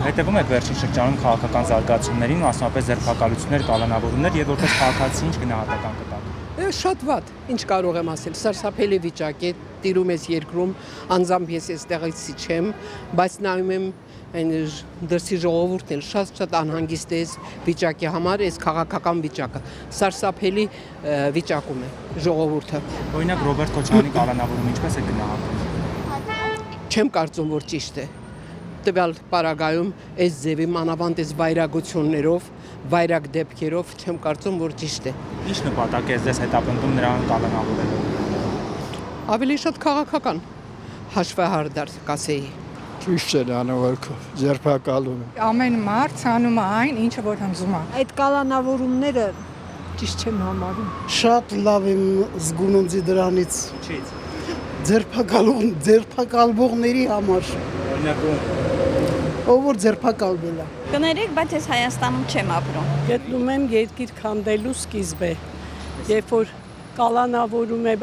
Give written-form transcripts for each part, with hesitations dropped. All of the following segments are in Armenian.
Հետևում եք վերջին շրջանում քաղաքական զարգացումներին, մասնավորապես ձերբակալություններ, կալանավորումներ եւ որպես քաղաքացի ինչ գնահատական կտաք։ Շատ վատ, ինչ կարող եմ ասել, սարսափելի վիճակ է, տիրում ես երկրում, անձամբ ես այստեղից չեմ, բայց նայում եմ այն դրսի ժողովուրդն էլ շատ անհանգիստ է վիճակի համար, այս քաղաքական վիճակը, սարսափելի վիճակում է ժողովուրդը։ Օրինակ Ռոբերտ Քոչարյանի կալանավորումը ինչպես է գնահատում։ Չեմ կարծում, որ ճիշտ է։ Տվյալ պարագայում այս ձևի մանավանդ այս վայրագություններով, վայրագ դեպքերով չեմ կարծում, որ ճիշտ է։ Ինչ նպատակ է ձեզ հետապնդում նրան կալանավորելու։ Ավելի շատ քաղաքական հաշվեհարդար կասեի։ Ճիշտ է անորքը, ձերբակալում է։ Ամեն մարդ ցանում է այն, ինչը որ հնձում է։ Այդ կալանավորումները ճիշտ չեմ համարում։ Շատ լավ եմ զգունում դրանից։ Ինչի՞ց։ Ձերբակալվողների համար։ Օրինակ Ով որ ձերբակալվել է։ Կներեք, բայց ես Հայաստանում չեմ ապրում։ Գտնում եմ երկիր քանդելու սկիզբը, երբ որ կալանավորում է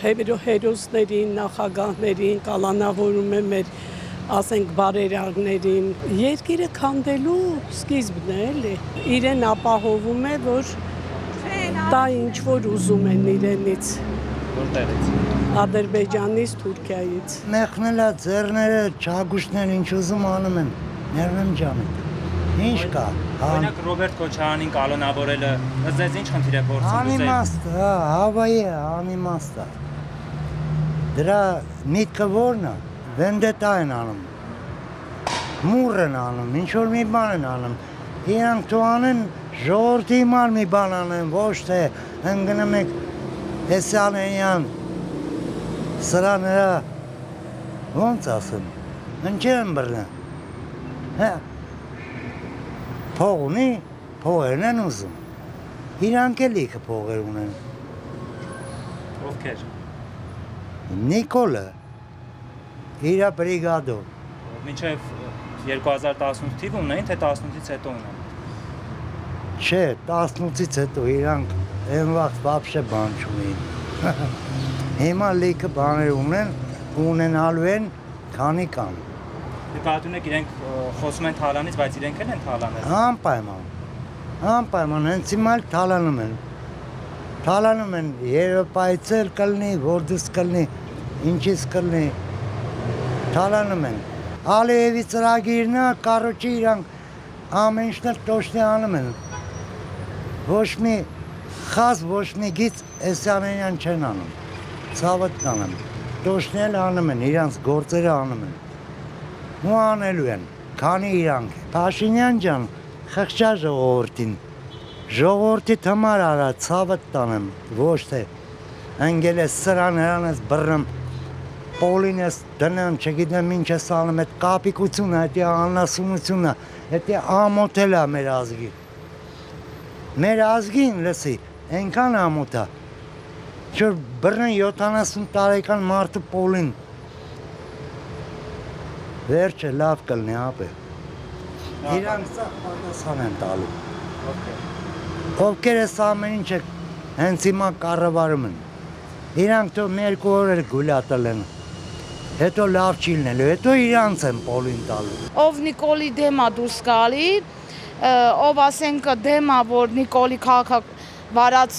հերոսներին, նախագահներին, կալանավորում է մեր, ասենք, բարերարներին, երկիրը քանդելու սկիզբն է, էլի։ Իրեն ապահովում է, որ դա ինչ որ ուզում են իրենից։ որտեղից։ Ադրբեջանից, Թուրքիայից։ Մեղնելա ձեռները, չագուշներ ինչ ուզում անում են, ներվեմ ջանը։ Ինչ կա։ Օրինակ Ռոբերտ Քոչարյանին կալանավորելը ըստ ինչ խնդիր է փորձում լուծել։ Անիմաստ, հավայի է, անիմաստ է։ Դրա միտքը որն է։ Վենդետա են անում։ Մուռ են անում, ինչ որ մի բան են անում։ Իրանք թող անեն ժողովրդի համար մի բան անեն, ոչ թե ընկնում եք Հեսյանյան սրա նրա ոնց ասեմ, ընչեն բռնեն, հա, փող ունի, փողերն են ուզում, իրանք էլ իքը փողեր ունեն։ Ովքեր։ Նիկոլը, իրա բրիգադով։ Մինչև 2018 թիվ ունեին, թե 18-ից հետո ունեն։ Չէ, 18-ից հետո իրանք այն վաղ վաբշե բան չունեին։ Հիմա լիքը բաներ ունենալու են, քանի կան։ Նկատում եք իրենք խոսում են թալանից, բայց իրենք էլ են թալանել։ Անպայման, հենց հիմա էլ թալանում են, Եվրոպայից էլ կլնի, որդուս կլնի, ինչից կլնի, թալանում են։ Ալիևի ծրագիրն է, կարոջի իրանք ամեն ինչն էլ տոշնի անում են։ Ոչ մի խազ, ոչ մի գիծ Էսյանենյան չեն անում, ցավըտ անում, տոշնել անում են, իրանց գործերը անում են, ու անելու են, քանի իրանք, Փաշինյան ջան, խղճա ժողովորդին, ժողովորդի թմար արա, ցավըտ տանեմ, ոչ թե, ընգել ես սրան հրան ես բռնեմ, պոլին ես դնեմ, չգիտեմ ինչ ես անում, այդ կապիկությունը, այդ անասունությունը, այդ ամոթել է մեր ազգի։ Մեր ազգին լսի, ենքան ամոտ է, չոր բռնեն 70 տարեկան մարդը պոլին, վերջը լավ կլնի ապե, իրանք սաղ պատասխան են տալու, ովքեր ես ամեն ինչ եք հենց հիմա կառավարում են, իրանք թող մի երկու օր գուլատել են, հետո լավ չի լինելու, հետո իրանց են պոլին տալու։ Ով Նիկոլի դեմ է դուրս գալի, ով ասենք դեմ է, որ Նիկոլի վարած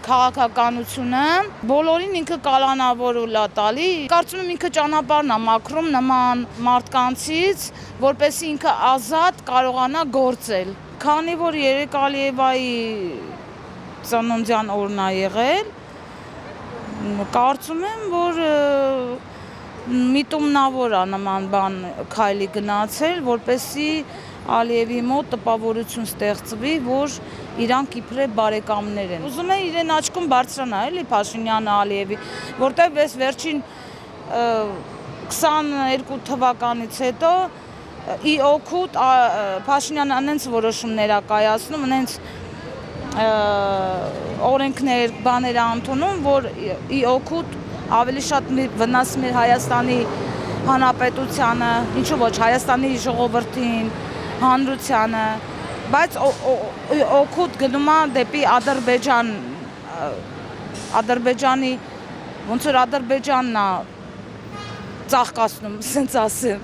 քաղաքականությունը, բոլորին ինքը կալանավորել է տալի, կարծում եմ ինքը ճանապարհն է մաքրում նման մարդկանցից, որպեսզի ինքը ազատ կարողանա գործել։ Քանի որ Երեք Ալիևայի ծննդյան օրն է եղել, կարծում եմ, որ միտումնավոր է նման բան քայլի գնացել, որպեսզի Ալիևի մոտ տպավորություն ստեղծվի, որ իրանք իբրև բարեկամներ են։ Ուզում է իրեն աչքում բարձրանա, էլի Փաշինյանը Ալիևի, որտեղ ես վերջին 22 թվականից հետո ի օգուտ Փաշինյանը անենց որոշումներ է կայացնում, անենց օրենքներ, բաներ ընդունում, որ ի օգուտ ավելի շատ վնաս մեր Հայաստանի Հանրապետությանը, ինչու ոչ Հայաստանի ժողովրդին, հանրությանը, բայց օգուտ գնում է դեպի Ադրբեջան, Ադրբեջանի, ոնց որ Ադրբեջանն է ծաղկացնում, ասենց ասեմ։